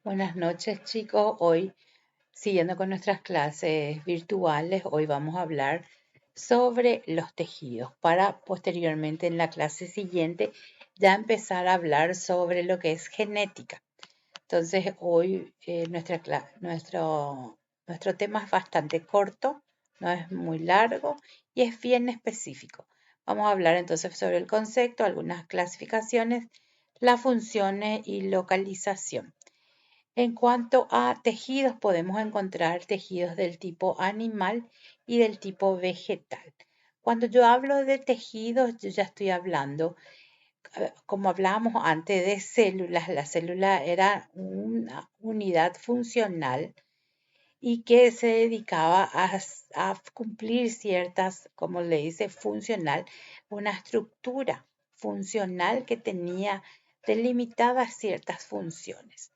Buenas noches, chicos. Hoy, siguiendo con nuestras clases virtuales, hoy vamos a hablar sobre los tejidos para posteriormente en la clase siguiente ya empezar a hablar sobre lo que es genética. Entonces, hoy nuestro tema es bastante corto, no es muy largo y es bien específico. Vamos a hablar entonces sobre el concepto, algunas clasificaciones, las funciones y localización. En cuanto a tejidos, podemos encontrar tejidos del tipo animal y del tipo vegetal. Cuando yo hablo de tejidos, yo ya estoy hablando, como hablábamos antes, de células. La célula era una unidad funcional y que se dedicaba a cumplir ciertas, como le dice, funcional, una estructura funcional que tenía delimitadas ciertas funciones.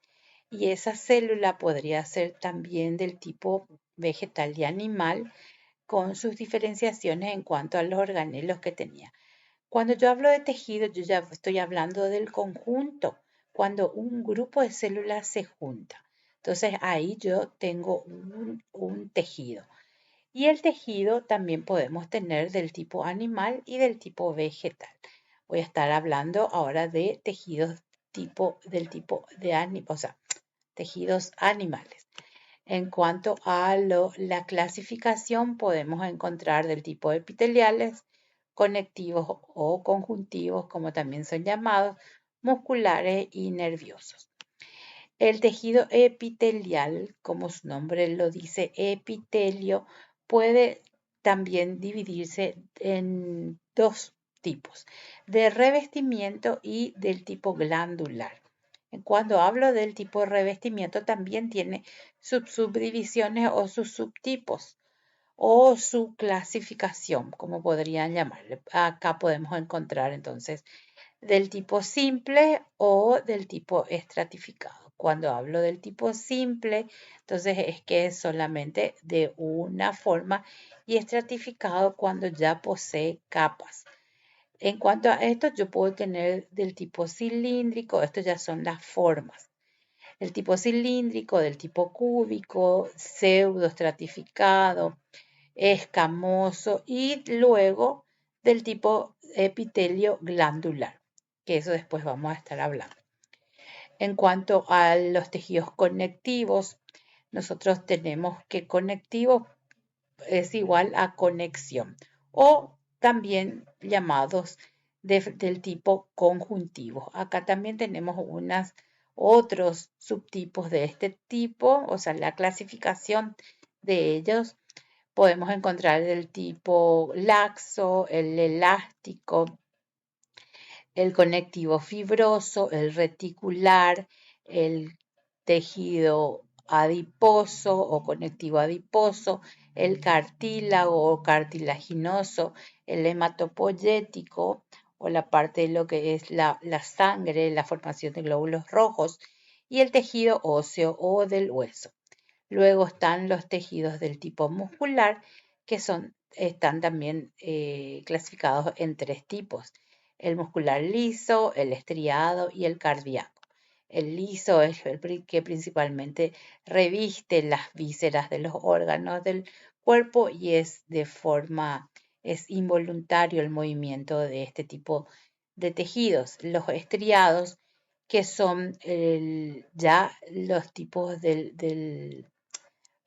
Y esa célula podría ser también del tipo vegetal y animal, con sus diferenciaciones en cuanto a los organelos que tenía. Cuando yo hablo de tejido, yo ya estoy hablando del conjunto, cuando un grupo de células se junta. Entonces ahí yo tengo un tejido. Y el tejido también podemos tener del tipo animal y del tipo vegetal. Voy a estar hablando ahora de tejidos del tipo de animal, o sea, tejidos animales. En cuanto a la clasificación, podemos encontrar del tipo epiteliales, conectivos o conjuntivos, como también son llamados, musculares y nerviosos. El tejido epitelial, como su nombre lo dice, epitelio, puede también dividirse en dos tipos, de revestimiento y del tipo glandular. Cuando hablo del tipo de revestimiento, también tiene sus subdivisiones o sus subtipos o su clasificación, como podrían llamarle. Acá podemos encontrar entonces del tipo simple o del tipo estratificado. Cuando hablo del tipo simple, entonces es que es solamente de una forma, y estratificado cuando ya posee capas. En cuanto a esto, yo puedo tener del tipo cilíndrico, estos ya son las formas. El tipo cilíndrico, del tipo cúbico, pseudoestratificado, escamoso y luego del tipo epitelio glandular, que eso después vamos a estar hablando. En cuanto a los tejidos conectivos, nosotros tenemos que conectivo es igual a conexión o también llamados del tipo conjuntivo. Acá también tenemos otros subtipos de este tipo, o sea, la clasificación de ellos. Podemos encontrar el tipo laxo, el elástico, el conectivo fibroso, el reticular, el tejido adiposo o conectivo adiposo, el cartílago o cartilaginoso, el hematopoyético o la parte de lo que es la sangre, la formación de glóbulos rojos, y el tejido óseo o del hueso. Luego están los tejidos del tipo muscular, que están también clasificados en tres tipos: el muscular liso, el estriado y el cardíaco. El liso es el que principalmente reviste las vísceras de los órganos del cuerpo y es involuntario el movimiento de este tipo de tejidos. Los estriados, que son ya los tipos del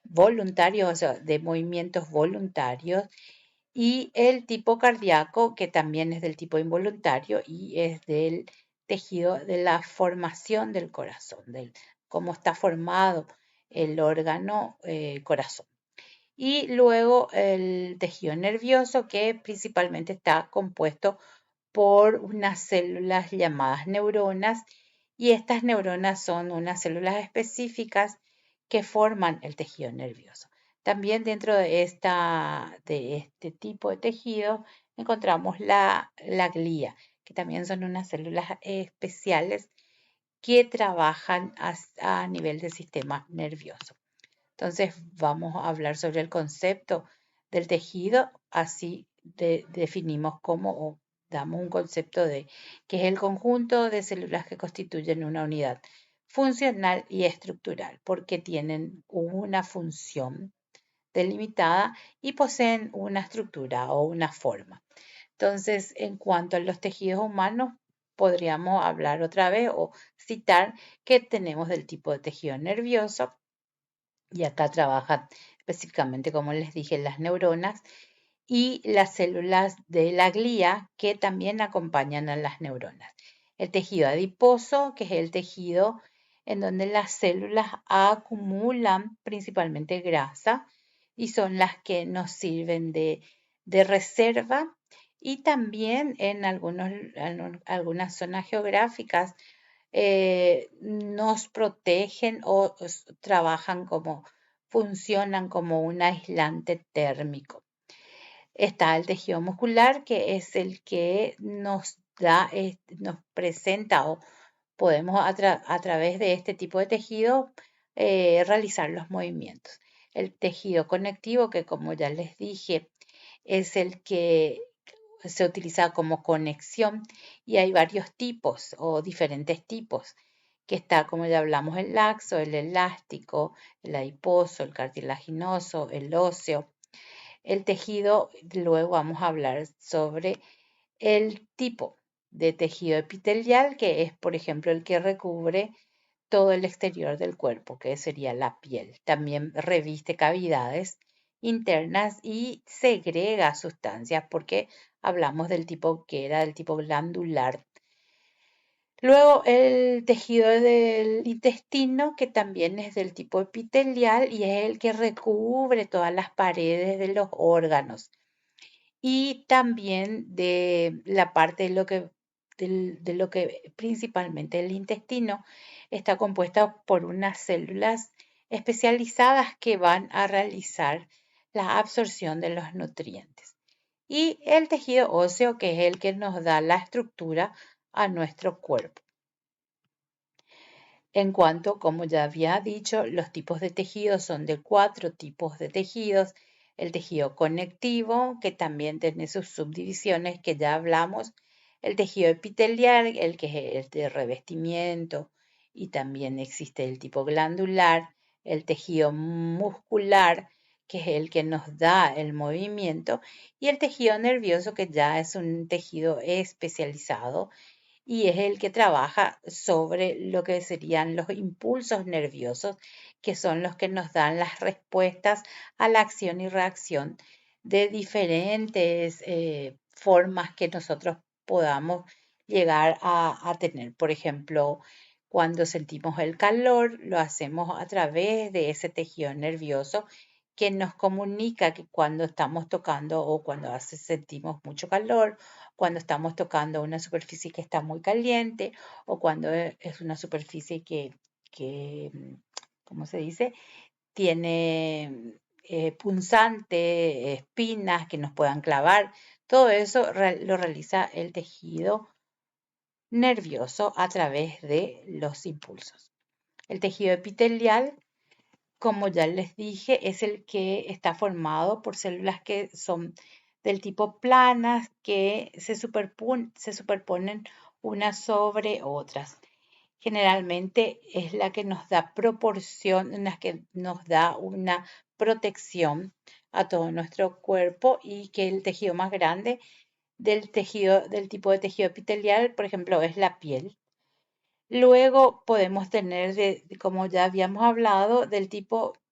voluntarios, o sea, de movimientos voluntarios, y el tipo cardíaco, que también es del tipo involuntario y es del tejido de la formación del corazón, de cómo está formado el órgano corazón. Y luego el tejido nervioso, que principalmente está compuesto por unas células llamadas neuronas, y estas neuronas son unas células específicas que forman el tejido nervioso. También dentro de este tipo de tejido encontramos la glía, que también son unas células especiales que trabajan a nivel del sistema nervioso. Entonces vamos a hablar sobre el concepto del tejido, así definimos cómo o damos un concepto de que es el conjunto de células que constituyen una unidad funcional y estructural, porque tienen una función delimitada y poseen una estructura o una forma. Entonces, en cuanto a los tejidos humanos, podríamos hablar otra vez o citar que tenemos del tipo de tejido nervioso, y acá trabajan específicamente, como les dije, las neuronas y las células de la glía que también acompañan a las neuronas. El tejido adiposo, que es el tejido en donde las células acumulan principalmente grasa y son las que nos sirven de reserva, y también en algunas zonas geográficas nos protegen o trabajan funcionan como un aislante térmico. Está el tejido muscular, que es el que nos presenta o podemos a través de este tipo de tejido realizar los movimientos. El tejido conectivo, que como ya les dije, es el que se utiliza como conexión, y hay varios tipos o diferentes tipos, que está, como ya hablamos, el laxo, el elástico, el adiposo, el cartilaginoso, el óseo. El tejido, luego vamos a hablar sobre el tipo de tejido epitelial, que es, por ejemplo, el que recubre todo el exterior del cuerpo, que sería la piel. También reviste cavidades internas y segrega sustancias, porque hablamos del tipo que era del tipo glandular. Luego el tejido del intestino, que también es del tipo epitelial y es el que recubre todas las paredes de los órganos. Y también de la parte de lo que principalmente el intestino está compuesta por unas células especializadas que van a realizar la absorción de los nutrientes. Y el tejido óseo, que es el que nos da la estructura a nuestro cuerpo. En cuanto, como ya había dicho, los tipos de tejidos son de 4 tipos de tejidos. El tejido conectivo, que también tiene sus subdivisiones que ya hablamos. El tejido epitelial, el que es el de revestimiento, y también existe el tipo glandular. El tejido muscular, que es el que nos da el movimiento. Y el tejido nervioso, que ya es un tejido especializado y es el que trabaja sobre lo que serían los impulsos nerviosos, que son los que nos dan las respuestas a la acción y reacción de diferentes formas que nosotros podamos llegar a tener. Por ejemplo, cuando sentimos el calor, lo hacemos a través de ese tejido nervioso que nos comunica que cuando estamos tocando o cuando sentimos mucho calor, cuando estamos tocando una superficie que está muy caliente, o cuando es una superficie ¿cómo se dice? Tiene punzante, espinas que nos puedan clavar. Todo eso lo realiza el tejido nervioso a través de los impulsos. El tejido epitelial, como ya les dije, es el que está formado por células que son del tipo planas, que se superponen unas sobre otras. Generalmente es la que nos da la que nos da una protección a todo nuestro cuerpo, y que el tejido más grande del tipo de tejido epitelial, por ejemplo, es la piel. Luego podemos tener, como ya habíamos hablado,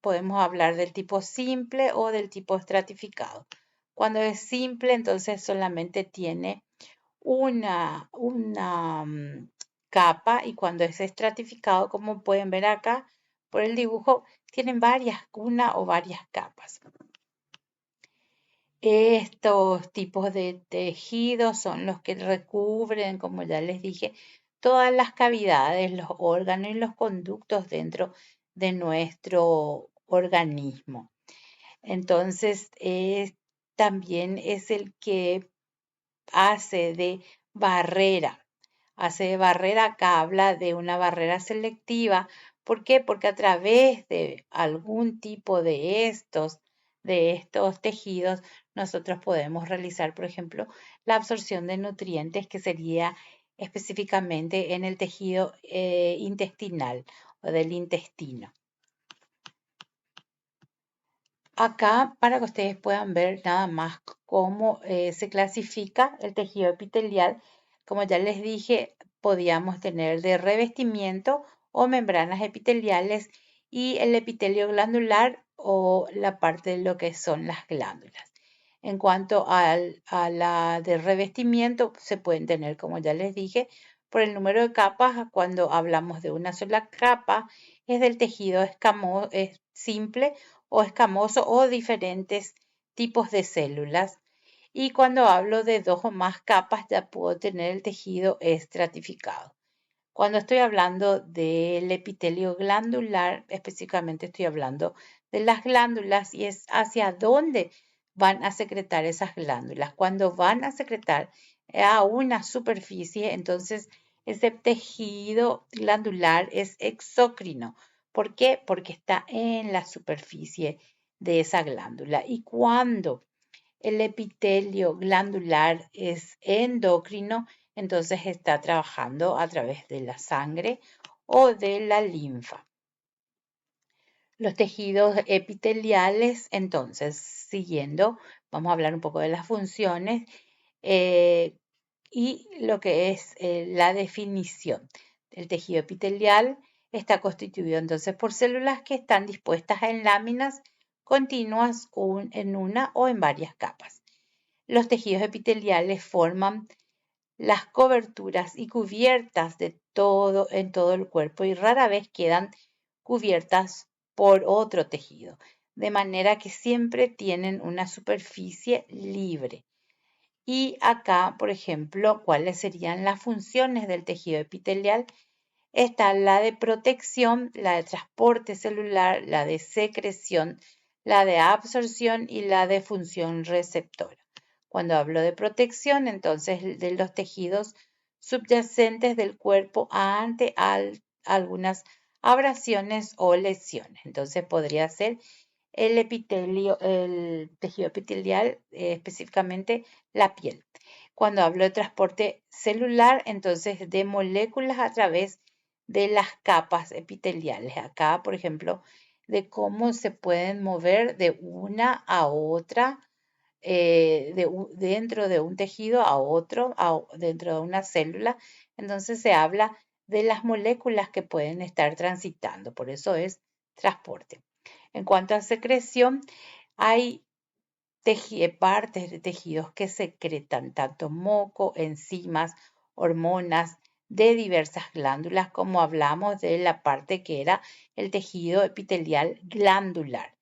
podemos hablar del tipo simple o del tipo estratificado. Cuando es simple, entonces solamente tiene una capa, y cuando es estratificado, como pueden ver acá por el dibujo, tienen una o varias capas. Estos tipos de tejidos son los que recubren, como ya les dije, todas las cavidades, los órganos y los conductos dentro de nuestro organismo. Entonces, también es el que hace de barrera. Acá habla de una barrera selectiva. ¿Por qué? Porque a través de algún tipo de estos tejidos, nosotros podemos realizar, por ejemplo, la absorción de nutrientes, que sería específicamente en el tejido intestinal o del intestino. Acá, para que ustedes puedan ver nada más cómo se clasifica el tejido epitelial, como ya les dije, podíamos tener de revestimiento o membranas epiteliales y el epitelio glandular o la parte de lo que son las glándulas. En cuanto a la de revestimiento, se pueden tener, como ya les dije, por el número de capas. Cuando hablamos de una sola capa, es del tejido escamoso, es simple o escamoso o diferentes tipos de células. Y cuando hablo de 2 o más capas, ya puedo tener el tejido estratificado. Cuando estoy hablando del epitelio glandular, específicamente estoy hablando de las glándulas y es hacia dónde van a secretar esas glándulas. Cuando van a secretar a una superficie, entonces ese tejido glandular es exócrino. ¿Por qué? Porque está en la superficie de esa glándula. Y cuando el epitelio glandular es endocrino, entonces está trabajando a través de la sangre o de la linfa. Los tejidos epiteliales, entonces, siguiendo, vamos a hablar un poco de las funciones y lo que es la definición. El tejido epitelial está constituido entonces por células que están dispuestas en láminas continuas en una o en varias capas. Los tejidos epiteliales forman las coberturas y cubiertas en todo el cuerpo y rara vez quedan cubiertas por otro tejido, de manera que siempre tienen una superficie libre. Y acá, por ejemplo, ¿cuáles serían las funciones del tejido epitelial? Está la de protección, la de transporte celular, la de secreción, la de absorción y la de función receptora. Cuando hablo de protección, entonces de los tejidos subyacentes del cuerpo ante algunas abrasiones o lesiones. Entonces podría ser el epitelio, el tejido epitelial, específicamente la piel. Cuando hablo de transporte celular, entonces de moléculas a través de las capas epiteliales. Acá, por ejemplo, de cómo se pueden mover de una a otra, dentro de un tejido a otro, dentro de una célula. Entonces se habla de las moléculas que pueden estar transitando, por eso es transporte. En cuanto a secreción, hay partes de tejidos que secretan tanto moco, enzimas, hormonas de diversas glándulas, como hablamos de la parte que era el tejido epitelial glandular.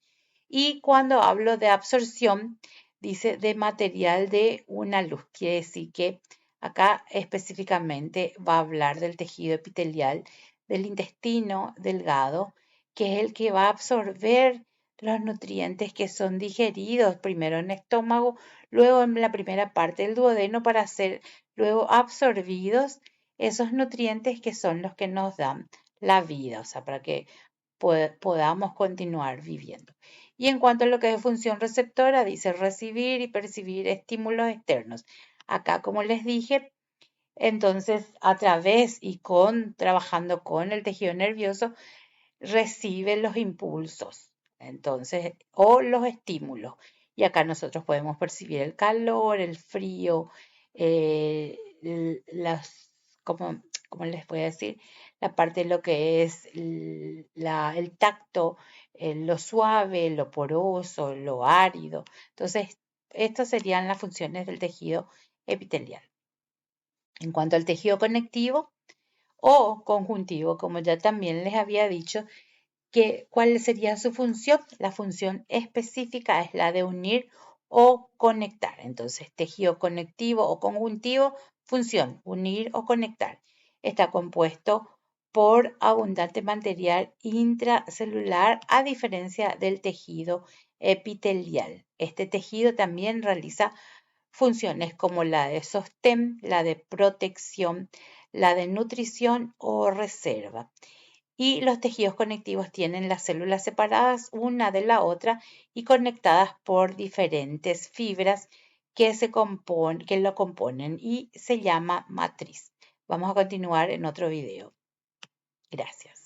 Y cuando hablo de absorción, dice de material de una luz. Quiere decir que acá específicamente va a hablar del tejido epitelial del intestino delgado, que es el que va a absorber los nutrientes que son digeridos primero en el estómago, luego en la primera parte del duodeno para ser luego absorbidos esos nutrientes que son los que nos dan la vida, o sea, para que podamos continuar viviendo. Y en cuanto a lo que es función receptora, dice recibir y percibir estímulos externos. Acá, como les dije, entonces a través y trabajando con el tejido nervioso, recibe los impulsos, entonces, o los estímulos. Y acá nosotros podemos percibir el calor, el frío, las, como les voy a decir, la parte de lo que es el tacto, lo suave, lo poroso, lo árido. Entonces, estas serían las funciones del tejido epitelial. En cuanto al tejido conectivo o conjuntivo, como ya también les había dicho, ¿cuál sería su función? La función específica es la de unir o conectar. Entonces, tejido conectivo o conjuntivo, función, unir o conectar. Está compuesto por abundante material intracelular a diferencia del tejido epitelial. Este tejido también realiza funciones como la de sostén, la de protección, la de nutrición o reserva. Y los tejidos conectivos tienen las células separadas una de la otra y conectadas por diferentes fibras que lo componen y se llama matriz. Vamos a continuar en otro video. Gracias.